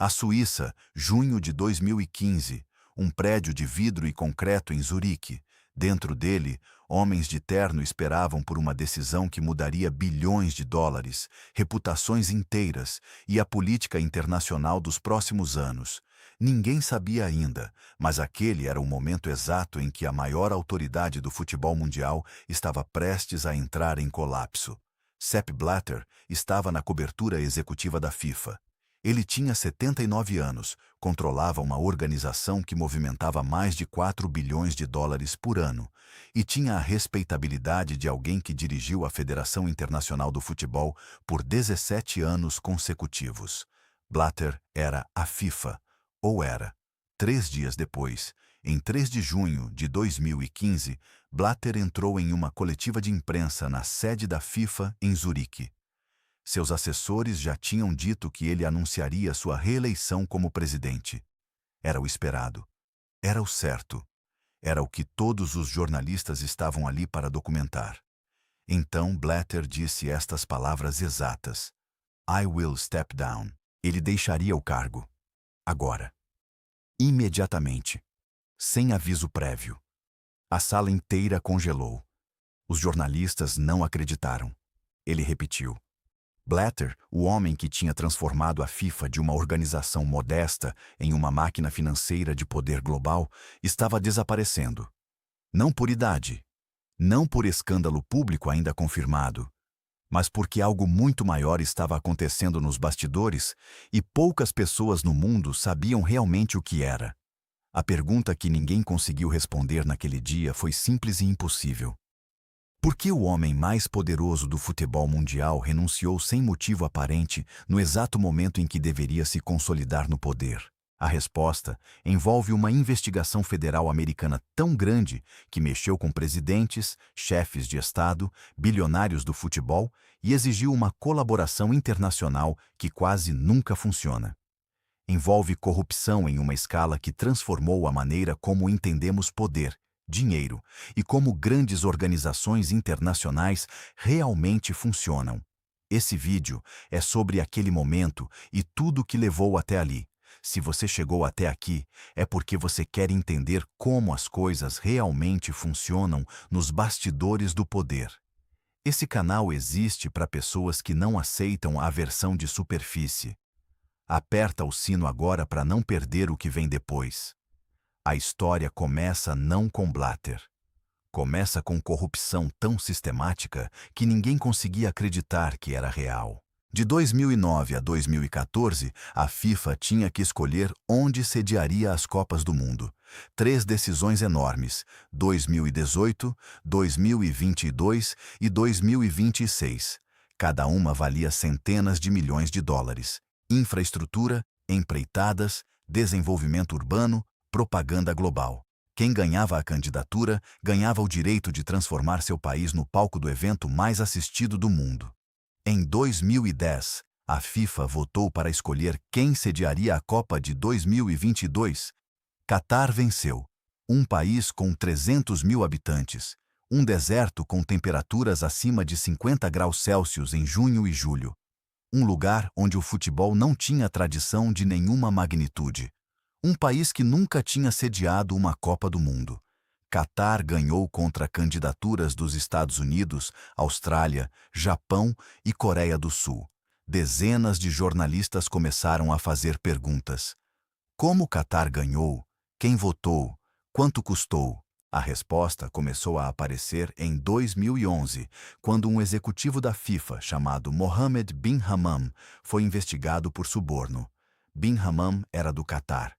A Suíça, junho de 2015, um prédio de vidro e concreto em Zurique. Dentro dele, homens de terno esperavam por uma decisão que mudaria bilhões de dólares, reputações inteiras e a política internacional dos próximos anos. Ninguém sabia ainda, mas aquele era o momento exato em que a maior autoridade do futebol mundial estava prestes a entrar em colapso. Sepp Blatter estava na cobertura executiva da FIFA. Ele tinha 79 anos, controlava uma organização que movimentava mais de 4 bilhões de dólares por ano e tinha a respeitabilidade de alguém que dirigiu a Federação Internacional do Futebol por 17 anos consecutivos. Blatter era a FIFA, ou era. 3 dias depois, em 3 de junho de 2015, Blatter entrou em uma coletiva de imprensa na sede da FIFA em Zurique. Seus assessores já tinham dito que ele anunciaria sua reeleição como presidente. Era o esperado. Era o certo. Era o que todos os jornalistas estavam ali para documentar. Então Blatter disse estas palavras exatas. I will step down. Ele deixaria o cargo. Agora. Imediatamente. Sem aviso prévio. A sala inteira congelou. Os jornalistas não acreditaram. Ele repetiu. Blatter, o homem que tinha transformado a FIFA de uma organização modesta em uma máquina financeira de poder global, estava desaparecendo. Não por idade, não por escândalo público ainda confirmado, mas porque algo muito maior estava acontecendo nos bastidores e poucas pessoas no mundo sabiam realmente o que era. A pergunta que ninguém conseguiu responder naquele dia foi simples e impossível. Por que o homem mais poderoso do futebol mundial renunciou sem motivo aparente no exato momento em que deveria se consolidar no poder? A resposta envolve uma investigação federal americana tão grande que mexeu com presidentes, chefes de Estado, bilionários do futebol e exigiu uma colaboração internacional que quase nunca funciona. Envolve corrupção em uma escala que transformou a maneira como entendemos poder, dinheiro e como grandes organizações internacionais realmente funcionam. Esse vídeo é sobre aquele momento e tudo o que levou até ali. Se você chegou até aqui, é porque você quer entender como as coisas realmente funcionam nos bastidores do poder. Esse canal existe para pessoas que não aceitam a versão de superfície. Aperta o sino agora para não perder o que vem depois. A história começa não com Blatter. Começa com corrupção tão sistemática que ninguém conseguia acreditar que era real. De 2009 a 2014, a FIFA tinha que escolher onde sediaria as Copas do Mundo. 3 decisões enormes: 2018, 2022 e 2026. Cada uma valia centenas de milhões de dólares. Infraestrutura, empreitadas, desenvolvimento urbano, propaganda global. Quem ganhava a candidatura ganhava o direito de transformar seu país no palco do evento mais assistido do mundo. Em 2010, a FIFA votou para escolher quem sediaria a Copa de 2022. Catar venceu. Um país com 300 mil habitantes, um deserto com temperaturas acima de 50 graus Celsius em junho e julho. Um lugar onde o futebol não tinha tradição de nenhuma magnitude. Um país que nunca tinha sediado uma Copa do Mundo. Catar ganhou contra candidaturas dos Estados Unidos, Austrália, Japão e Coreia do Sul. Dezenas de jornalistas começaram a fazer perguntas. Como Catar ganhou? Quem votou? Quanto custou? A resposta começou a aparecer em 2011, quando um executivo da FIFA chamado Mohammed bin Hammam foi investigado por suborno. Bin Hammam era do Catar.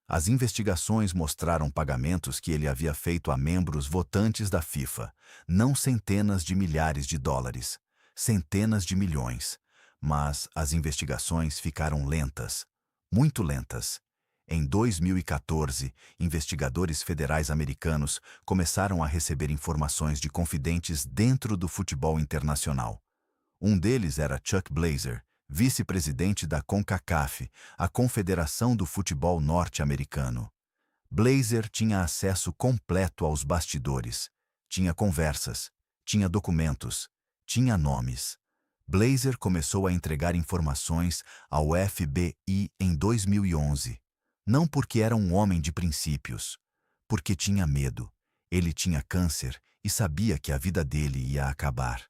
As investigações mostraram pagamentos que ele havia feito a membros votantes da FIFA, não centenas de milhares de dólares, centenas de milhões. Mas as investigações ficaram lentas, muito lentas. Em 2014, investigadores federais americanos começaram a receber informações de confidentes dentro do futebol internacional. Um deles era Chuck Blazer, vice-presidente da CONCACAF, a Confederação do Futebol Norte-Americano. Blazer tinha acesso completo aos bastidores. Tinha conversas, tinha documentos, tinha nomes. Blazer começou a entregar informações ao FBI em 2011. Não porque era um homem de princípios, porque tinha medo. Ele tinha câncer e sabia que a vida dele ia acabar.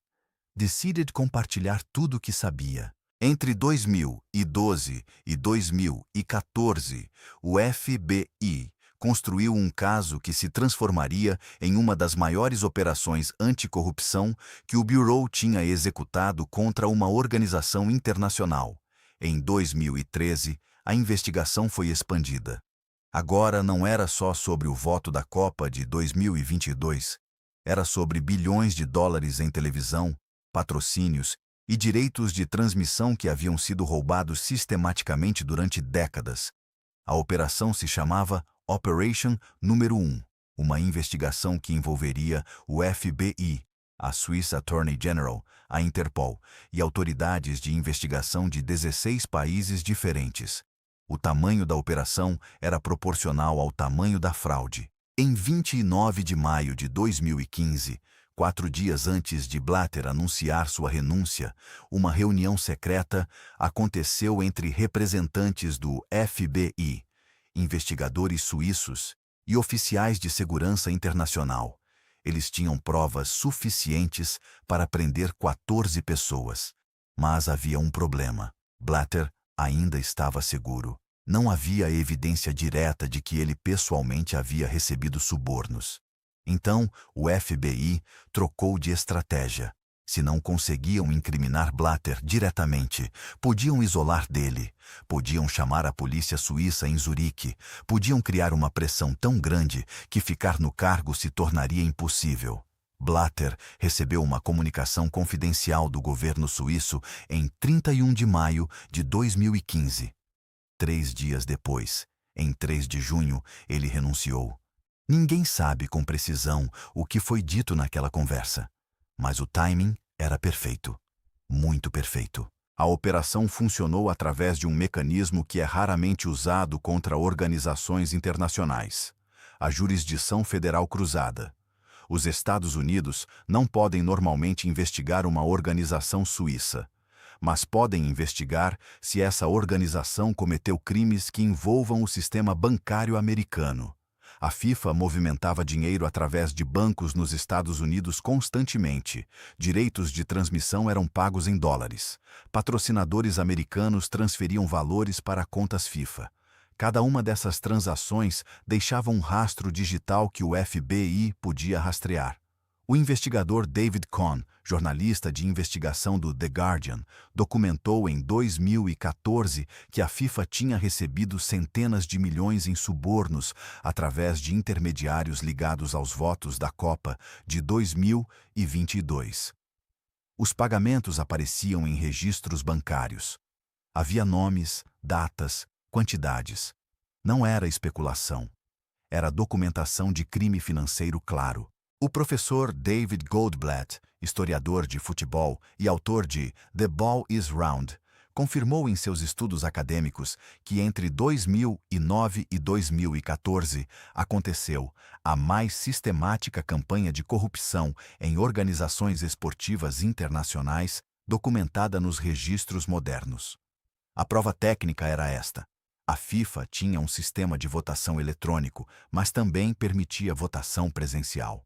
Decide compartilhar tudo o que sabia. Entre 2012 e 2014, o FBI construiu um caso que se transformaria em uma das maiores operações anticorrupção que o Bureau tinha executado contra uma organização internacional. Em 2013, a investigação foi expandida. Agora não era só sobre o voto da Copa de 2022, era sobre bilhões de dólares em televisão, patrocínios e direitos de transmissão que haviam sido roubados sistematicamente durante décadas. A operação se chamava Operation Número 1, uma investigação que envolveria o FBI, a Swiss Attorney General, a Interpol e autoridades de investigação de 16 países diferentes. O tamanho da operação era proporcional ao tamanho da fraude. Em 29 de maio de 2015, 4 dias antes de Blatter anunciar sua renúncia, uma reunião secreta aconteceu entre representantes do FBI, investigadores suíços e oficiais de segurança internacional. Eles tinham provas suficientes para prender 14 pessoas. Mas havia um problema. Blatter ainda estava seguro. Não havia evidência direta de que ele pessoalmente havia recebido subornos. Então, o FBI trocou de estratégia. Se não conseguiam incriminar Blatter diretamente, podiam isolar dele, podiam chamar a polícia suíça em Zurique, podiam criar uma pressão tão grande que ficar no cargo se tornaria impossível. Blatter recebeu uma comunicação confidencial do governo suíço em 31 de maio de 2015. 3 dias depois, em 3 de junho, ele renunciou. Ninguém sabe com precisão o que foi dito naquela conversa, mas o timing era perfeito, muito perfeito. A operação funcionou através de um mecanismo que é raramente usado contra organizações internacionais: a jurisdição federal cruzada. Os Estados Unidos não podem normalmente investigar uma organização suíça, mas podem investigar se essa organização cometeu crimes que envolvam o sistema bancário americano. A FIFA movimentava dinheiro através de bancos nos Estados Unidos constantemente. Direitos de transmissão eram pagos em dólares. Patrocinadores americanos transferiam valores para contas FIFA. Cada uma dessas transações deixava um rastro digital que o FBI podia rastrear. O investigador David Cohn, jornalista de investigação do The Guardian, documentou em 2014 que a FIFA tinha recebido centenas de milhões em subornos através de intermediários ligados aos votos da Copa de 2022. Os pagamentos apareciam em registros bancários. Havia nomes, datas, quantidades. Não era especulação. Era documentação de crime financeiro claro. O professor David Goldblatt, historiador de futebol e autor de The Ball is Round, confirmou em seus estudos acadêmicos que entre 2009 e 2014 aconteceu a mais sistemática campanha de corrupção em organizações esportivas internacionais documentada nos registros modernos. A prova técnica era esta. A FIFA tinha um sistema de votação eletrônico, mas também permitia votação presencial.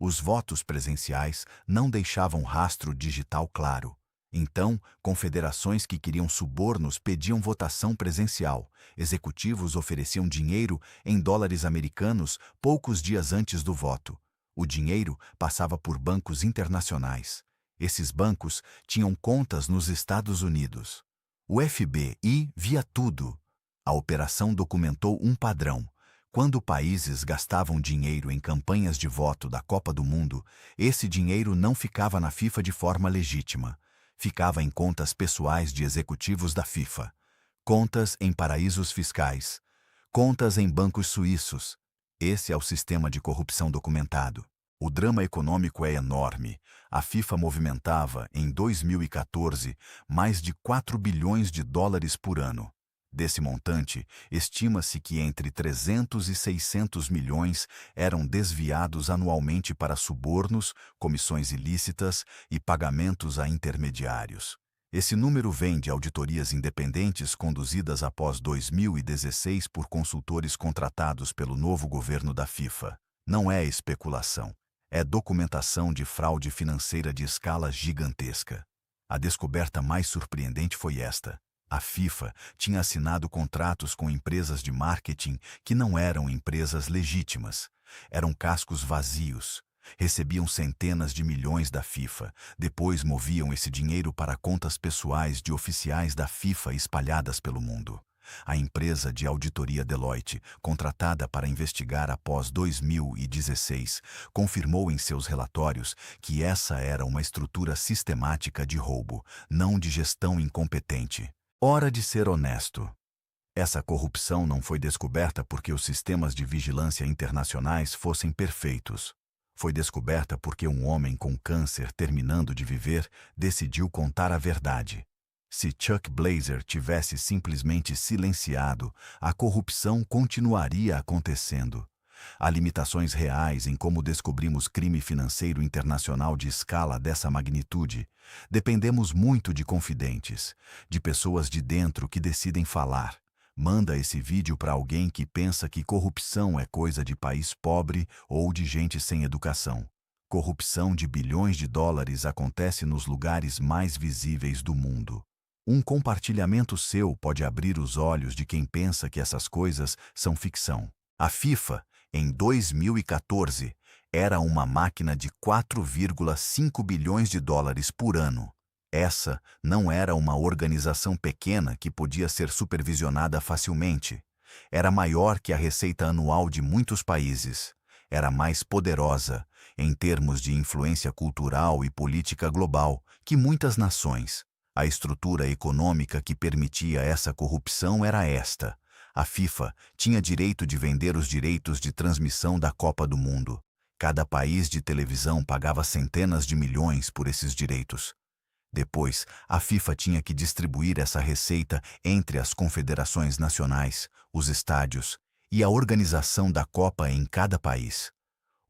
Os votos presenciais não deixavam rastro digital claro. Então, confederações que queriam subornos pediam votação presencial. Executivos ofereciam dinheiro em dólares americanos poucos dias antes do voto. O dinheiro passava por bancos internacionais. Esses bancos tinham contas nos Estados Unidos. O FBI via tudo. A operação documentou um padrão. Quando países gastavam dinheiro em campanhas de voto da Copa do Mundo, esse dinheiro não ficava na FIFA de forma legítima. Ficava em contas pessoais de executivos da FIFA, contas em paraísos fiscais, contas em bancos suíços. Esse é o sistema de corrupção documentado. O drama econômico é enorme. A FIFA movimentava, em 2014, mais de 4 bilhões de dólares por ano. Desse montante, estima-se que entre 300 e 600 milhões eram desviados anualmente para subornos, comissões ilícitas e pagamentos a intermediários. Esse número vem de auditorias independentes conduzidas após 2016 por consultores contratados pelo novo governo da FIFA. Não é especulação, é documentação de fraude financeira de escala gigantesca. A descoberta mais surpreendente foi esta. A FIFA tinha assinado contratos com empresas de marketing que não eram empresas legítimas. Eram cascos vazios. Recebiam centenas de milhões da FIFA, depois moviam esse dinheiro para contas pessoais de oficiais da FIFA espalhadas pelo mundo. A empresa de auditoria Deloitte, contratada para investigar após 2016, confirmou em seus relatórios que essa era uma estrutura sistemática de roubo, não de gestão incompetente. Hora de ser honesto. Essa corrupção não foi descoberta porque os sistemas de vigilância internacionais fossem perfeitos. Foi descoberta porque um homem com câncer terminando de viver decidiu contar a verdade. Se Chuck Blazer tivesse simplesmente silenciado, a corrupção continuaria acontecendo. Há limitações reais em como descobrimos crime financeiro internacional de escala dessa magnitude. Dependemos muito de confidentes, de pessoas de dentro que decidem falar. Manda esse vídeo para alguém que pensa que corrupção é coisa de país pobre ou de gente sem educação. Corrupção de bilhões de dólares acontece nos lugares mais visíveis do mundo. Um compartilhamento seu pode abrir os olhos de quem pensa que essas coisas são ficção. A FIFA, em 2014, era uma máquina de 4,5 bilhões de dólares por ano. Essa não era uma organização pequena que podia ser supervisionada facilmente. Era maior que a receita anual de muitos países. Era mais poderosa, em termos de influência cultural e política global, que muitas nações. A estrutura econômica que permitia essa corrupção era esta. A FIFA tinha direito de vender os direitos de transmissão da Copa do Mundo. Cada país de televisão pagava centenas de milhões por esses direitos. Depois, a FIFA tinha que distribuir essa receita entre as confederações nacionais, os estádios e a organização da Copa em cada país.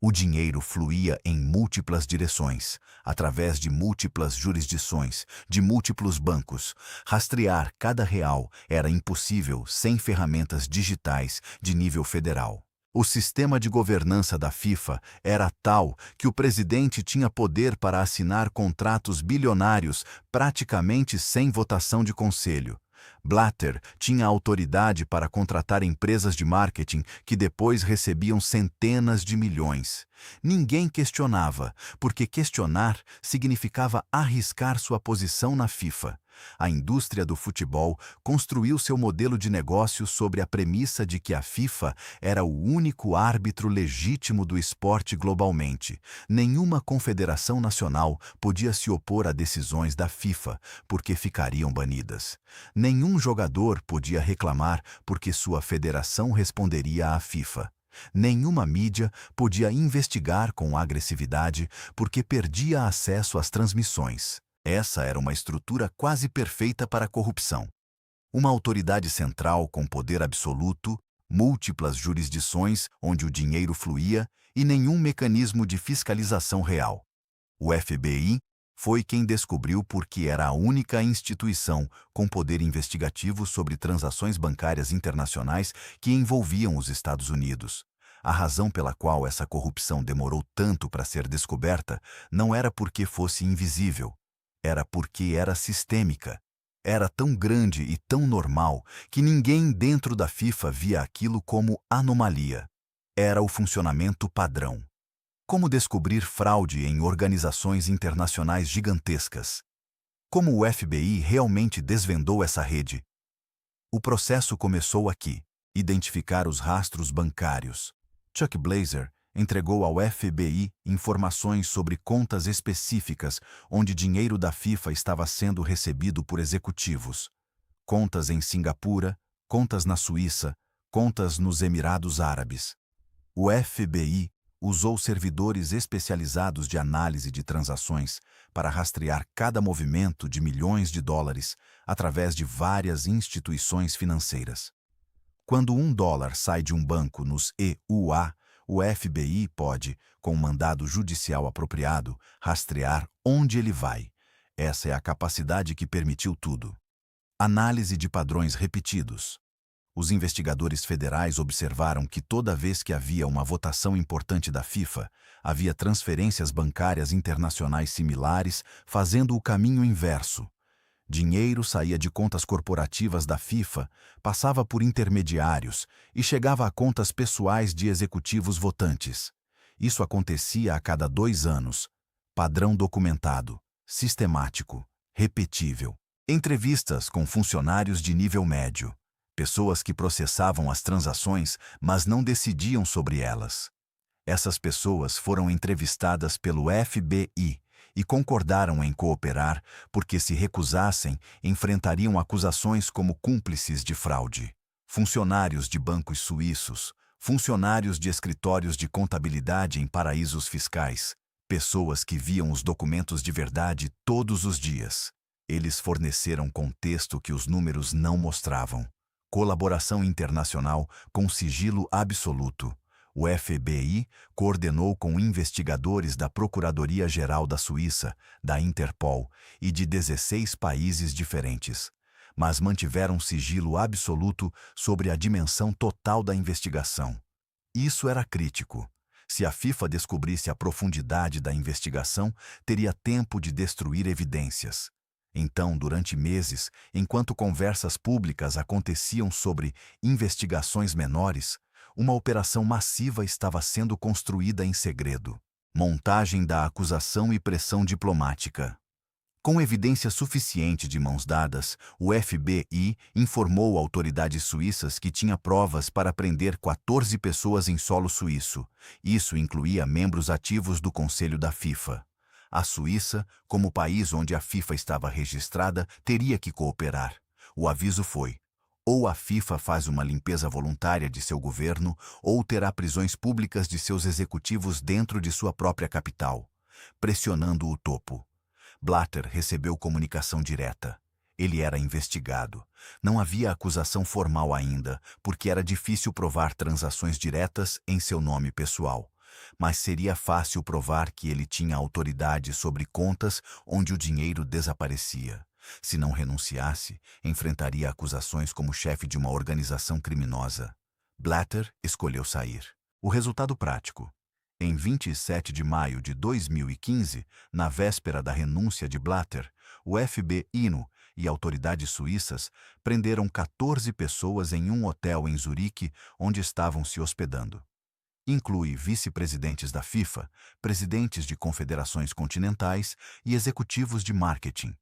O dinheiro fluía em múltiplas direções, através de múltiplas jurisdições, de múltiplos bancos. Rastrear cada real era impossível sem ferramentas digitais de nível federal. O sistema de governança da FIFA era tal que o presidente tinha poder para assinar contratos bilionários praticamente sem votação de conselho. Blatter tinha autoridade para contratar empresas de marketing que depois recebiam centenas de milhões. Ninguém questionava, porque questionar significava arriscar sua posição na FIFA. A indústria do futebol construiu seu modelo de negócio sobre a premissa de que a FIFA era o único árbitro legítimo do esporte globalmente. Nenhuma confederação nacional podia se opor a decisões da FIFA, porque ficariam banidas. Nenhum jogador podia reclamar porque sua federação responderia à FIFA. Nenhuma mídia podia investigar com agressividade porque perdia acesso às transmissões. Essa era uma estrutura quase perfeita para a corrupção. Uma autoridade central com poder absoluto, múltiplas jurisdições onde o dinheiro fluía e nenhum mecanismo de fiscalização real. O FBI foi quem descobriu porque era a única instituição com poder investigativo sobre transações bancárias internacionais que envolviam os Estados Unidos. A razão pela qual essa corrupção demorou tanto para ser descoberta não era porque fosse invisível. Era porque era sistêmica. Era tão grande e tão normal que ninguém dentro da FIFA via aquilo como anomalia. Era o funcionamento padrão. Como descobrir fraude em organizações internacionais gigantescas? Como o FBI realmente desvendou essa rede? O processo começou aqui: identificar os rastros bancários. Chuck Blazer entregou ao FBI informações sobre contas específicas onde dinheiro da FIFA estava sendo recebido por executivos. Contas em Singapura, contas na Suíça, contas nos Emirados Árabes. O FBI usou servidores especializados de análise de transações para rastrear cada movimento de milhões de dólares através de várias instituições financeiras. Quando $1 sai de um banco nos EUA, o FBI pode, com um mandado judicial apropriado, rastrear onde ele vai. Essa é a capacidade que permitiu tudo. Análise de padrões repetidos. Os investigadores federais observaram que toda vez que havia uma votação importante da FIFA, havia transferências bancárias internacionais similares fazendo o caminho inverso. Dinheiro saía de contas corporativas da FIFA, passava por intermediários e chegava a contas pessoais de executivos votantes. Isso acontecia a cada 2 anos. Padrão documentado, sistemático, repetível. Entrevistas com funcionários de nível médio. Pessoas que processavam as transações, mas não decidiam sobre elas. Essas pessoas foram entrevistadas pelo FBI e concordaram em cooperar porque, se recusassem, enfrentariam acusações como cúmplices de fraude. Funcionários de bancos suíços, funcionários de escritórios de contabilidade em paraísos fiscais, pessoas que viam os documentos de verdade todos os dias. Eles forneceram contexto que os números não mostravam. Colaboração internacional com sigilo absoluto. O FBI coordenou com investigadores da Procuradoria-Geral da Suíça, da Interpol e de 16 países diferentes, mas mantiveram sigilo absoluto sobre a dimensão total da investigação. Isso era crítico. Se a FIFA descobrisse a profundidade da investigação, teria tempo de destruir evidências. Então, durante meses, enquanto conversas públicas aconteciam sobre investigações menores, uma operação massiva estava sendo construída em segredo. Montagem da acusação e pressão diplomática. Com evidência suficiente de mãos dadas, o FBI informou autoridades suíças que tinha provas para prender 14 pessoas em solo suíço. Isso incluía membros ativos do Conselho da FIFA. A Suíça, como país onde a FIFA estava registrada, teria que cooperar. O aviso foi: ou a FIFA faz uma limpeza voluntária de seu governo, ou terá prisões públicas de seus executivos dentro de sua própria capital, pressionando o topo. Blatter recebeu comunicação direta. Ele era investigado. Não havia acusação formal ainda, porque era difícil provar transações diretas em seu nome pessoal. Mas seria fácil provar que ele tinha autoridade sobre contas onde o dinheiro desaparecia. Se não renunciasse, enfrentaria acusações como chefe de uma organização criminosa. Blatter escolheu sair. O resultado prático. Em 27 de maio de 2015, na véspera da renúncia de Blatter, o FBI e autoridades suíças prenderam 14 pessoas em um hotel em Zurique onde estavam se hospedando. Inclui vice-presidentes da FIFA, presidentes de confederações continentais e executivos de marketing,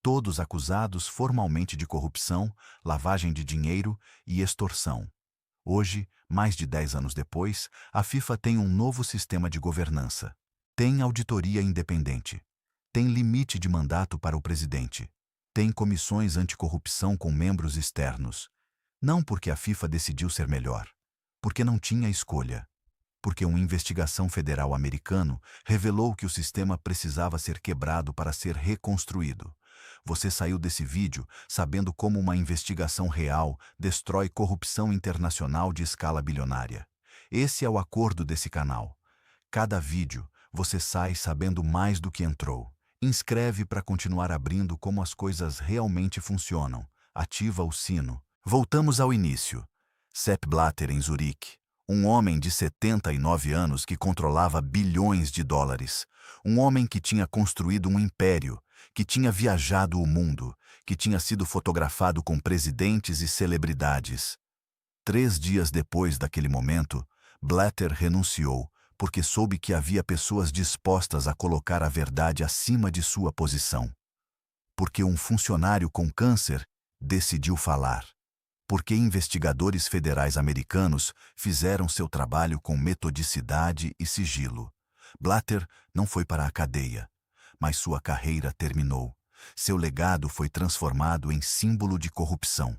todos acusados formalmente de corrupção, lavagem de dinheiro e extorsão. Hoje, mais de 10 anos depois, a FIFA tem um novo sistema de governança. Tem auditoria independente. Tem limite de mandato para o presidente. Tem comissões anticorrupção com membros externos. Não porque a FIFA decidiu ser melhor, porque não tinha escolha. Porque uma investigação federal americano revelou que o sistema precisava ser quebrado para ser reconstruído. Você saiu desse vídeo sabendo como uma investigação real destrói corrupção internacional de escala bilionária. Esse é o acordo desse canal. Cada vídeo, você sai sabendo mais do que entrou. Inscreve para continuar abrindo como as coisas realmente funcionam. Ativa o sino. Voltamos ao início. Sepp Blatter em Zurique. Um homem de 79 anos que controlava bilhões de dólares. Um homem que tinha construído um império, que tinha viajado o mundo, que tinha sido fotografado com presidentes e celebridades. 3 dias depois daquele momento, Blatter renunciou, porque soube que havia pessoas dispostas a colocar a verdade acima de sua posição. Porque um funcionário com câncer decidiu falar. Porque investigadores federais americanos fizeram seu trabalho com metodicidade e sigilo. Blatter não foi para a cadeia, mas sua carreira terminou. Seu legado foi transformado em símbolo de corrupção.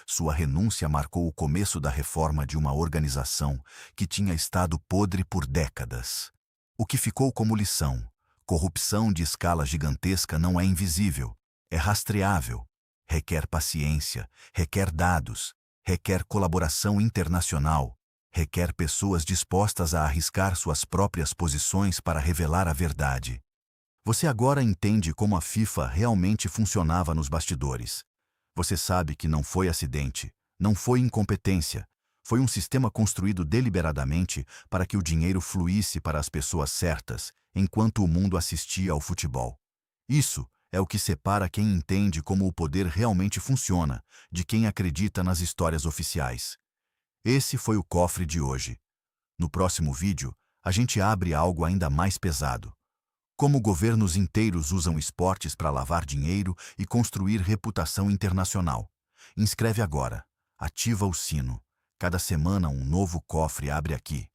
Sua renúncia marcou o começo da reforma de uma organização que tinha estado podre por décadas. O que ficou como lição: corrupção de escala gigantesca não é invisível, é rastreável. Requer paciência, requer dados, requer colaboração internacional, requer pessoas dispostas a arriscar suas próprias posições para revelar a verdade. Você agora entende como a FIFA realmente funcionava nos bastidores. Você sabe que não foi acidente, não foi incompetência, foi um sistema construído deliberadamente para que o dinheiro fluísse para as pessoas certas, enquanto o mundo assistia ao futebol. Isso é o que separa quem entende como o poder realmente funciona de quem acredita nas histórias oficiais. Esse foi o cofre de hoje. No próximo vídeo, a gente abre algo ainda mais pesado. Como governos inteiros usam esportes para lavar dinheiro e construir reputação internacional. Inscreve agora. Ativa o sino. Cada semana um novo cofre abre aqui.